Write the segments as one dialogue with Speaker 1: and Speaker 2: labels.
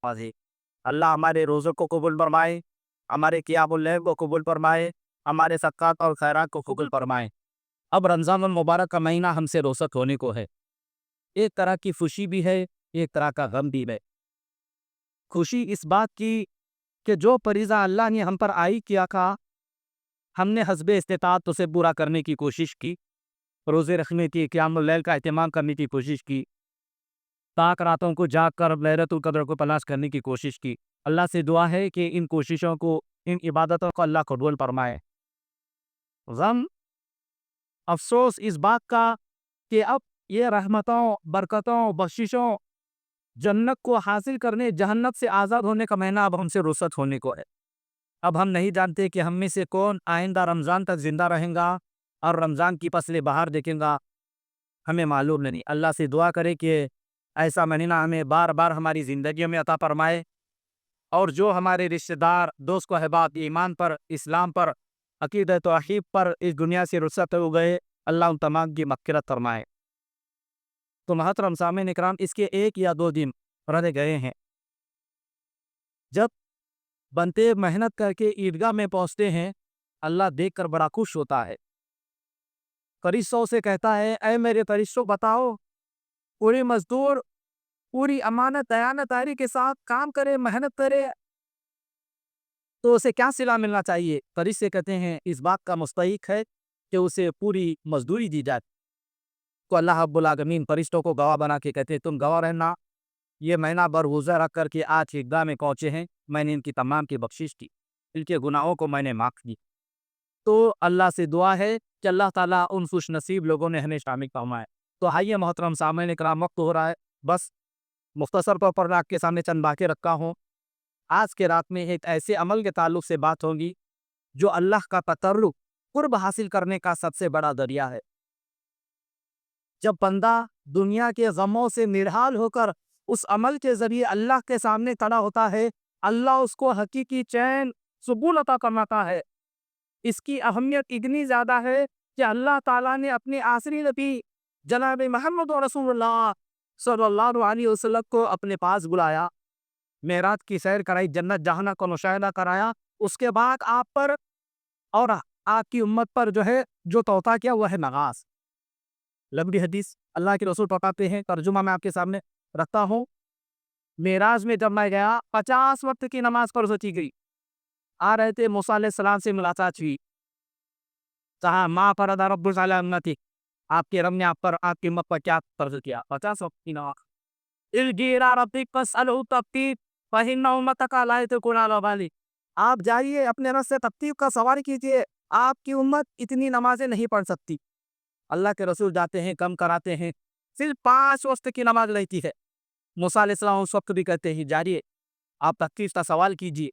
Speaker 1: नमाज़ी। अल्लाह हमारे रोज़ों को कबूल फरमाए, हमारे क़ियामुल लैल को कबूल फरमाए, हमारे सदक़ात और खैरात को कबूल फरमाए। अब रमज़ान अल मुबारक का महीना हमसे रुख़सत होने को है। एक तरह की खुशी भी है, एक तरह का गम भी है। खुशी इस बात की कि जो फ़रीज़ा अल्लाह ने हम पर आयद किया था, हमने हस्बे इस्तिताअत उसे पूरा करने की कोशिश की। रोज़े रखने की, क़ियामुल लैल का एहतमाम करने की कोशिश की। ताक रातों को जाग कर लैलतुल क़द्र को तलाश करने की कोशिश की। अल्लाह से दुआ है कि इन कोशिशों को, इन इबादतों को अल्लाह कबूल फरमाए। गम, अफ़सोस इस बात का कि अब ये रहमतों, बरकतों, बख्शिशों, जन्नत को हासिल करने, जहन्नम से आज़ाद होने का महीना अब हमसे रुख़सत होने को है। अब हम नहीं जानते कि हम में से कौन आइंदा रमज़ान तक ज़िंदा रहेगा और रमज़ान की फसलें बाहर देखेगा, हमें मालूम नहीं। अल्लाह से दुआ करें कि ऐसा महीना हमें बार-बार हमारी ज़िंदगियों में अता फ़रमाए और जो हमारे रिश्तेदार, दोस्त अहबाब ईमान पर, इस्लाम पर, अक़ीदत तौहीद पर इस दुनिया से रुख़सत हो गए, अल्लाह उन तमाम की मग़फ़िरत फ़रमाए। तो मोहतरम सामीन इकराम, इसके 1 या 2 दिन रह गए हैं। जब बंदे मेहनत करके ईदगाह में पहुँचते हैं, अल्लाह देखकर बड़ा खुश होता है। फ़रिश्तों से कहता है, ऐ मेरे फ़रिश्तों बताओ, पूरे मज़दूर पूरी अमानत दयानतदारी के साथ काम करे, मेहनत करे, तो उसे क्या सिला मिलना चाहिए? फ़रिश्ते कहते हैं, इस बात का मुस्तहिक है कि उसे पूरी मज़दूरी दी जाए। तो अल्लाह रब्बुल आलमीन फ़रिश्तों को गवाह बना के कहते हैं, तुम गवाह रहना, ये महीना बरगुज़र रख कर के आज ईदगाह में पहुँचे हैं, मैंने इनकी तमाम की बख्शिश की, इनके गुनाहों को मैंने माफ़ की। तो अल्लाह से दुआ है कि अल्लाह ताला उन खुशनसीब लोगों ने हमें शामिल फरमाए। तो आइए मोहतरम सामईन इकराम, वक्त हो रहा है, बस मुख्तसर तौर पर मैं आपके सामने चंद बातें रखा हूँ। आज के रात में एक ऐसे अमल के ताल्लुक से बात होगी जो अल्लाह का तकर्रुब, कुर्ब हासिल करने का सबसे बड़ा ज़रिया है। जब बंदा दुनिया के गमों से निढाल होकर उस अमल के ज़रिए अल्लाह के सामने खड़ा होता है, अल्लाह उसको हकीकी चैन, सुकून अता फरमाता है। इसकी अहमियत इतनी ज़्यादा है कि अल्लाह ताला ने अपने आखिरी नबी जनाब मोहम्मद रसूलुल्लाह सल्लल्लाहु अलैहि वसल्लम को अपने पास बुलाया, मेराज की सैर कराई, जन्नत जहन्नम का मुशाहिदा कराया। उसके बाद आप पर और आपकी उम्मत पर जो है, जो तोहफ़ा किया वो है नमाज़। लंबी हदीस अल्लाह के रसूल बताते हैं, तर्जुमा मैं आपके सामने रखता हूँ। मेराज में जब मैं गया, 50 वक्त की नमाज फ़र्ज़ की गई। आ रहे थे, मूसा अलैहिस्सलाम से मुलाकात हुई। कहा, मा फ़रज़ रब्बुक अला उम्मतिक, आपके रब ने आप पर, आपकी उम्मत पर क्या फ़र्ज़ किया? 50 वक्त की नमाज़। इरजी इला रब्बिक फ़स्अलहु तख़्फ़ीफ़ फ़इन्न उम्मतक ला यतिक़ूना अला ज़ालिक। आप जाइए अपने रब से तख़्फ़ीफ़ का सवाल कीजिए, आपकी उम्मत इतनी नमाज़ें नहीं पढ़ सकती। अल्लाह के रसूल जाते हैं, कम कराते हैं, सिर्फ 5 वक्त की नमाज रहती है। मूसा अलैहिस्सलाम उस वक्त भी कहते हैं, जाइए आप तख़्फ़ीफ़ का सवाल कीजिए।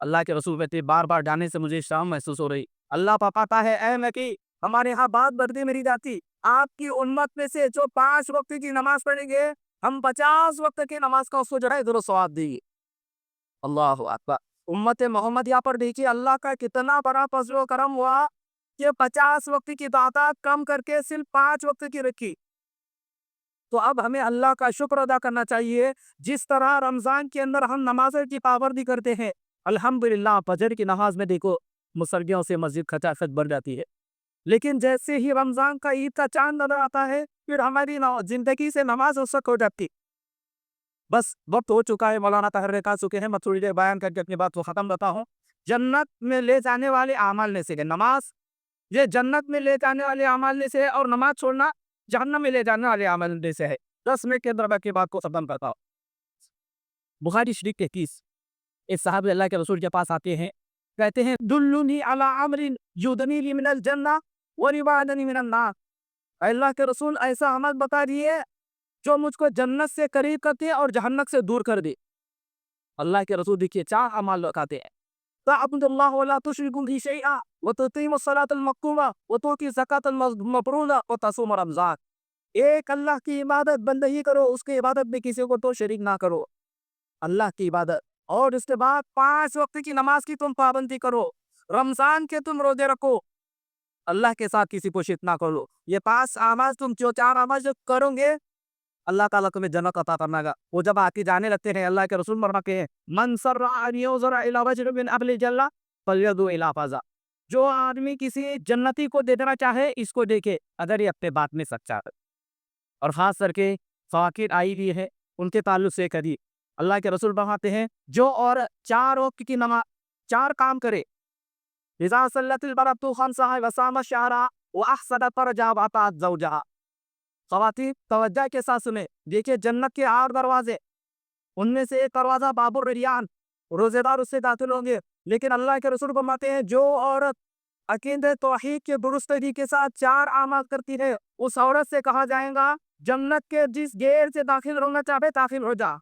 Speaker 1: अल्लाह के रसूल कहते हैं, बार-बार जाने से मुझे शर्म महसूस हो रही। अल्लाह फरमाता है, ऐ नबी, हमारे यहाँ बात बढ़ती मेरी जाती, आपकी उम्मत में से जो 5 वक्त की नमाज पढ़ेंगे, हम 50 वक्त की नमाज का उसको जो है दुरुस्त सवाब देंगे। अल्लाहु अकबर। उम्मत मोहम्मद यहाँ पर देखिए अल्लाह का कितना बड़ा फज़्ल व करम हुआ कि 50 वक्त की तादाद कम करके सिर्फ 5 वक्त की रखी। तो अब हमें अल्लाह का शुक्र अदा करना चाहिए। जिस तरह रमज़ान के अंदर हम नमाज़ों की पाबंदी करते हैं, अल्हम्दुलिल्लाह फजर की नमाज में देखो मुसल्लियों से मस्जिद खचाखच भर जाती है। लेकिन जैसे ही रमज़ान का ईद का चाँद नज़र आता है, फिर हमारी ज़िंदगी से नमाज रुख़सत हो जाती। बस वक्त हो चुका है, मौलाना तहरीर आ चुके हैं, मैं थोड़ी देर बयान करके अपनी बात को ख़त्म करता हूँ। जन्नत में ले जाने वाले अमाल में से है नमाज, ये जन्नत में ले जाने वाले अमाल में से है और नमाज छोड़ना जहन्नम में ले जाने वाले अमल में से है। 10 मिनट के अंदर मैं आपकी बात को ख़त्म करता हूँ। बुखारी शरीफ के 30 एक साहब अल्लाह के रसूल के पास आते हैं, कहते हैं, दुल्लुनी अला अमरिन युदनीनी मिनल जन्नह व युबादनी मिनन नार। अल्लाह के रसूल ऐसा अमल बता दिए जो मुझको जन्नत से करीब कर दे और जहन्नम से दूर कर दे। अल्लाह के रसूल देखिए 4 अमाल बताते हैं, तअबुदुल्लाह व ला तुशरिकु बिही शैअन व तुक़ीमुस सलातल मक़तूबा व तुअती ज़कातल मफ़रूज़ा व तसूम रमज़ान। एक अल्लाह की इबादत बंदगी करो, उसकी इबादत में किसी को तो शरीक ना करो, अल्लाह की इबादत। और उसके बाद 5 वक्त की नमाज की तुम पाबंदी करो, रमज़ान के तुम रोजे रखो, अल्लाह के साथ किसी को शिरक ना करो। ये 5 अमाल तुम जो 4 अमाल जो करोगे, अल्लाह ताला तुम्हें जन्नत अता फरमाएगा। वो जब आके जाने लगते हैं, अल्लाह के रसूल फरमाते हैं, मन सर्रा अन युज़रा इला रजुलिन मिन अहलिल जन्नह फल्यदु इला फ़ज़ा। जो आदमी किसी जन्नती को देखना चाहे, इसको देखे, अगर ये अपने बात में सच्चा है। और खास करके फ़ाकिर आई हुई है, उनके ताल्लुक से करी अल्लाह के रसूल फरमाते हैं, जो औरत 4 वक्त की नमाज़ 4 काम करे, इज़ा सल्लतिल मरअतु ख़म्सहा व सामत शहरहा व अहसनत फ़रजहा व अताअत ज़ौजहा। ख़वातीन तवज्जो के साथ सुने, देखिए जन्नत के 8 दरवाजे, उनमें से एक दरवाज़ा बाबुर रियान, रोज़ेदार उससे दाखिल होंगे। लेकिन अल्लाह के रसूल फरमाते हैं, जो औरत अकीदे तौहीद के दुरुस्त तरीके के साथ 4 अमाल करती है, उस औरत से कहा जाएगा, जन्नत के जिस गेट से दाखिल होना चाहे दाखिल हो जा।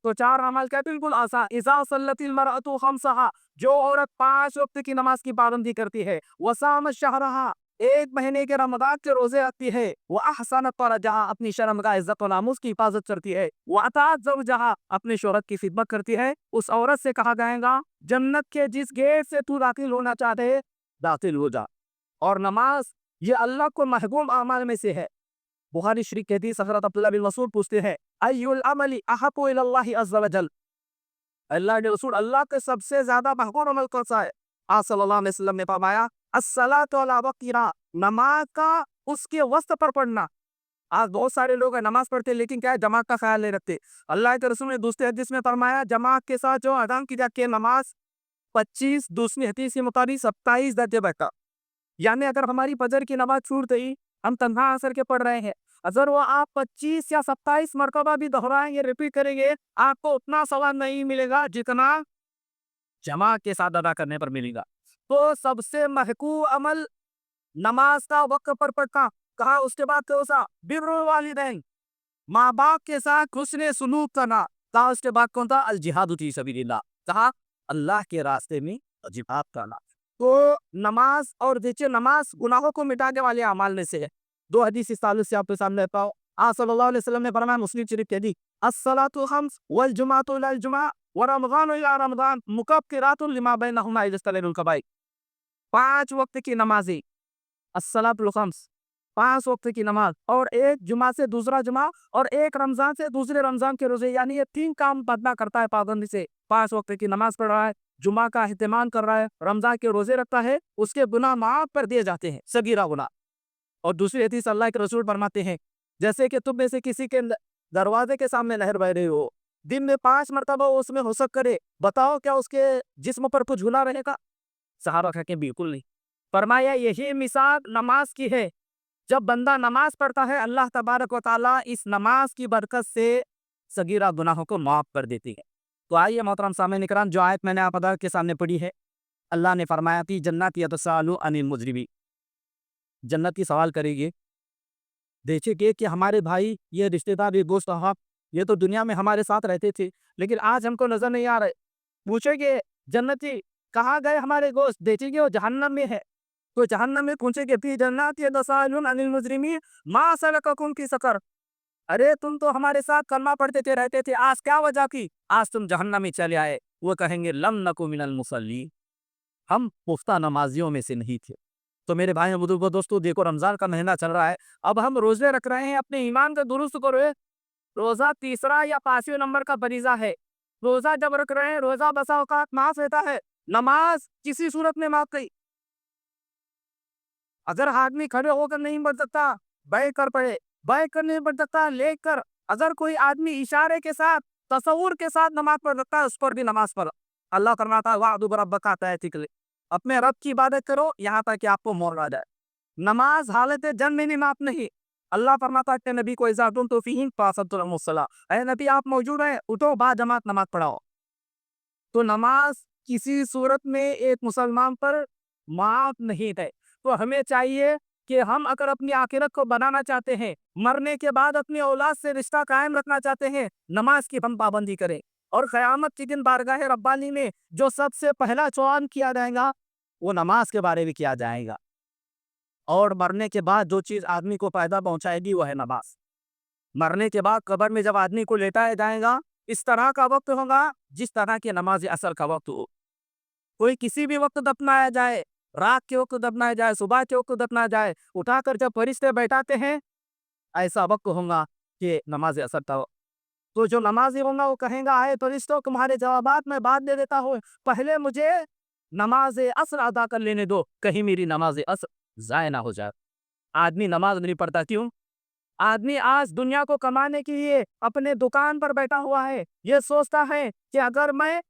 Speaker 1: तो 4 अमल क्या, बिल्कुल आसान। इज़ा सल्लतिल मरअतु ख़म्सहा, जो औरत 5 वक्त की नमाज की पाबंदी करती है, वसामत शहरहा, 1 महीने के रमज़ान के रोजे रखती है, व अहसनत फ़रजहा, अपनी शर्मगाह इज्जत व नामूस की हिफाजत करती है, व अताअत ज़ौजहा, अपने शौहर की खिदमत करती है, उस औरत से कहा जाएगा, जन्नत के जिस गेट से तू दाखिल होना चाहते है, दाखिल हो जा। और नमाज ये अल्लाह को महबूब अमाल में से है। बुखारी शरीफ कहती है, हज़रत अब्दुल्लाह बिन मसूद पूछते हैं, अय्युल अमली अहब्बु इलल्लाहि अज़्ज़ा व जल। अल्लाह के रसूल, अल्लाह के सबसे ज्यादा महबूब अमल कौन सा है? आप सल्लल्लाहु अलैहि वसल्लम ने फरमाया, अस्सलातु अला वक़्तिहा, नमाज का उसके वक्त पर पढ़ना। आज बहुत सारे लोग हैं नमाज पढ़ते, लेकिन क्या है, जमात का ख्याल नहीं रखते। अल्लाह के रसूल ने दूसरे हदीस में फरमाया, जमात के साथ जो अज़ान की जाती है नमाज 25, दूसरी हदीस के मुताबिक 27 दर्जे बेहतर। यानी अगर हमारी फजर की नमाज छूट गई, हम तन्हा असर के पढ़ रहे हैं, अगर वो आप 25 या 27 मरतबा भी दोहराएंगे, रिपीट करेंगे, आपको उतना सवाब नहीं मिलेगा जितना जमा के साथ अदा करने पर मिलेगा। तो सबसे महकूम अमल नमाज का वक्त पर पढ़ना। कहा उसके बाद कौन सा? बिर्रुल वालिदैन, माँ बाप के साथ हुस्ने सुलूक करना। कहा उसके बाद कौन था? अल जिहादु फी सबीलिल्लाह। कहा अल्लाह के रास्ते में जिहाद करना। तो नमाज, और देखिए नमाज गुनाहों को मिटाने वाले अमाल में से है। 2 हदीस इस ताल्लुक से आपके सामने रखता हूँ। आप सल्लल्लाहु अलैहि वसल्लम ने फरमाया, मुस्लिम शरीफ के हदीस, अस्सलातु खम्स वल जुमाअतु इलल जुमा व रमज़ानु इला रमज़ान मुकफ्फिरातुन लिमा बैनहुमा इज़ा इज्तनिबुल कबाइर। 5 वक्त की नमाज़ें, अस्सलातुल खम्स, 5 वक्त की नमाज, और एक जुमा से दूसरा जुमा, और एक रमजान से दूसरे रमजान के रोजे, यानी ये 3 काम बंदा करता है पाबंदी से। 5 वक्त की नमाज पढ़ रहा है, जुमा का एहतमाम कर रहा है, रमजान के रोजे रखता है, उसके गुनाह माफ कर दिए जाते हैं, सगीरा गुनाह। और दूसरी हदीस अल्लाह के रसूल फरमाते हैं, जैसे कि तुम में से किसी के दरवाजे के सामने नहर बह रही हो, दिन में 5 मरतबा वो उसमें हुसक करे, बताओ क्या उसके जिस्म पर कुछ झूला रहेगा? सहाबा कहते हैं, बिल्कुल नहीं। फरमाया, यही मिसाल नमाज की है। जब बंदा नमाज पढ़ता है, अल्लाह तबारक व तआला इस नमाज की बरकत से सगीरा गुनाहों को माफ कर देती है। तो आइए मोहतरम सामईन इकराम, जो आयत मैंने आप के सामने पढ़ी है, अल्लाह ने फरमाया थी, जन्नत यतसाअलू अनिल मुजरिमीन, जन्नत की सवाल करेगी। देखिए कि हमारे भाई, ये रिश्तेदार, ये दोस्त साहब, ये तो दुनिया में हमारे साथ रहते थे, लेकिन आज हमको नजर नहीं आ रहे। पूछेंगे जन्नती, कहाँ गए हमारे दोस्त? देखेंगे वो जहन्नम में है। तो जहन्नम में पूछेंगे, फी जन्नत यतसाअलून अनिल मुजरिमीन मा सलककुम फी सकर। अरे तुम तो हमारे साथ कलमा पढ़ते थे, रहते थे, आज क्या वजह की आज तुम जहन्नम में चले आए? वो कहेंगे, लम नकु मिनल मुसल्लीन, हम पुख्ता नमाजियों में से नहीं थे। तो मेरे भाई बुजुर्गों, दोस्तों, देखो रमजान का महीना चल रहा है, अब हम रोजे रख रहे हैं, अपने ईमान का दुरुस्त करो। रोजा तीसरा या 5वें नंबर का फरीजा है। रोजा जब रख रहे हैं, रोजा बसा औकात माफ रहता है, नमाज किसी सूरत में माफ नहीं। अगर आदमी खड़े होकर नहीं पढ़ सकता, बैठ कर पढ़े, बैठ कर नहीं पढ़ सकता, लेट कर, अगर कोई आदमी इशारे के साथ, तसव्वुर के साथ नमाज पढ़ सकता है, उस पर भी नमाज पढ़ो। अल्लाह फरमाता है, वाअबुद रब्बक हत्ता यातियकल, अपने रब की इबादत करो यहाँ तक कि आपको मौत आ जाए। नमाज हालत जन में माफ नहीं। अल्लाह फरमाता है नबी को, इज़ा कुंतुम फ़ीहिम फ़अक़िमुस सलाह, ऐ नबी आप मौजूद हैं, उठो बा जमात नमाज पढ़ाओ। तो नमाज किसी सूरत में एक मुसलमान पर माफ नहीं है। तो हमें चाहिए कि हम अगर अपनी आखिरत को बनाना चाहते हैं, मरने के बाद अपनी औलाद से रिश्ता कायम रखना चाहते हैं, नमाज की हम पाबंदी करें। और क़यामत के दिन बारगाह रब्बानी में जो सबसे पहला सवाल किया जाएगा, वो नमाज के बारे में किया जाएगा। और मरने के बाद जो चीज़ आदमी को फायदा पहुंचाएगी, वो है नमाज। मरने के बाद कब्र में जब आदमी को लेटाया जाएगा, इस तरह का वक्त होगा जिस तरह की नमाज असर का वक्त हो। कोई किसी भी वक्त दफनाया जाए, रात के वक्त दफनाया जाए, सुबह के वक्त दफनाया जाए, उठाकर जब फरिश्ते बैठाते हैं, ऐसा वक्त होगा کہ نماز اثر تو جو نمازی ہوگا وہ کہیں گا آئے فرشتوں تمہارے جوابات میں بعد دے دیتا ہوں، پہلے مجھے نماز اثر ادا کر لینے دو، کہیں میری نماز اثر ضائع نہ ہو جائے۔ آدمی نماز نہیں پڑھتا کیوں؟ آدمی آج دنیا کو کمانے کے لیے اپنے دکان پر بیٹھا ہوا ہے، یہ سوچتا ہے کہ اگر میں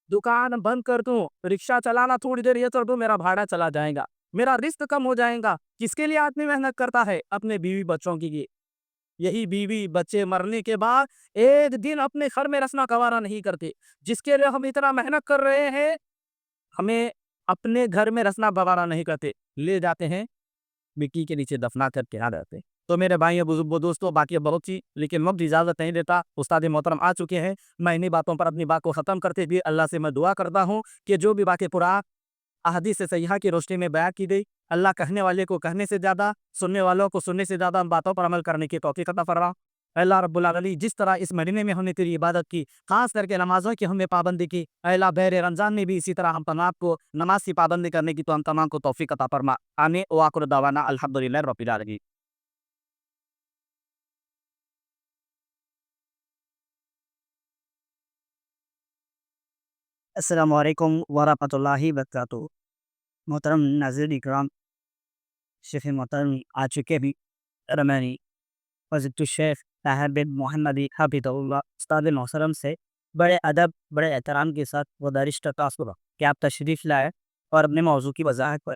Speaker 1: دکان بند کر دوں، رکشہ چلانا تھوڑی دیر یہ کر دوں، میرا بھاڑا چلا جائے گا، میرا رزق کم ہو جائے گا۔ کس کے لیے آدمی محنت کرتا ہے؟ اپنے بیوی بچوں کے لیے۔ یہی بیوی بچے مرنے کے بعد ایک دن اپنے گھر میں رسنا گوارا نہیں کرتے، جس کے لیے ہم اتنا محنت کر رہے ہیں، ہمیں اپنے گھر میں رسنا گوارا نہیں کرتے، لے جاتے ہیں مٹی کے نیچے دفنا کر کے آ جاتے ہیں۔ تو میرے بھائیوں بزرگوں دوستوں، باقی بہت سی لیکن وقت اجازت نہیں دیتا، استاد محترم آ چکے ہیں، میں انہی باتوں پر اپنی بات کو ختم کرتے ہوئے اللہ سے میں دعا کرتا ہوں کہ جو بھی باتیں قرآن احادیث صحیحہ کی روشنی میں بیان کی گئی، اللہ کہنے والے کو کہنے سے زیادہ، سننے والوں کو سننے سے زیادہ ان باتوں پر عمل کرنے کی توفیق عطا فرما۔ اے اللہ رب العالمین، جس طرح اس مہینے میں ہم نے تیری عبادت کی، خاص کر کے نمازوں کی ہم نے پابندی کی، اے اللہ بحر رمضان میں بھی اسی طرح ہم تمام کو نماز کی پابندی کرنے کی تو ہم تمام کو توفیق عطا فرما۔ آمین وآخر دعوانا الحمدللہ رب العالمین۔ السلام علیکم ورحمۃ اللہ وبرکاتہ۔ محترم ناظرین اکرام، شیخ محترم آ چکے بھی رمانی حضرت الشیخ طاہر بن محمد حفظہ اللہ، استاد محترم سے بڑے ادب بڑے احترام کے ساتھ گزارش کرتا ہوں کہ آپ تشریف لائے اور اپنے موضوع کی وضاحت پر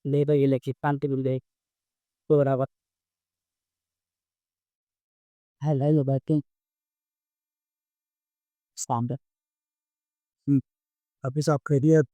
Speaker 1: لے دو یہ لکھی پانتی مل گئی پورا وقت ہے باقی سامنے ابھی صاحب خیریت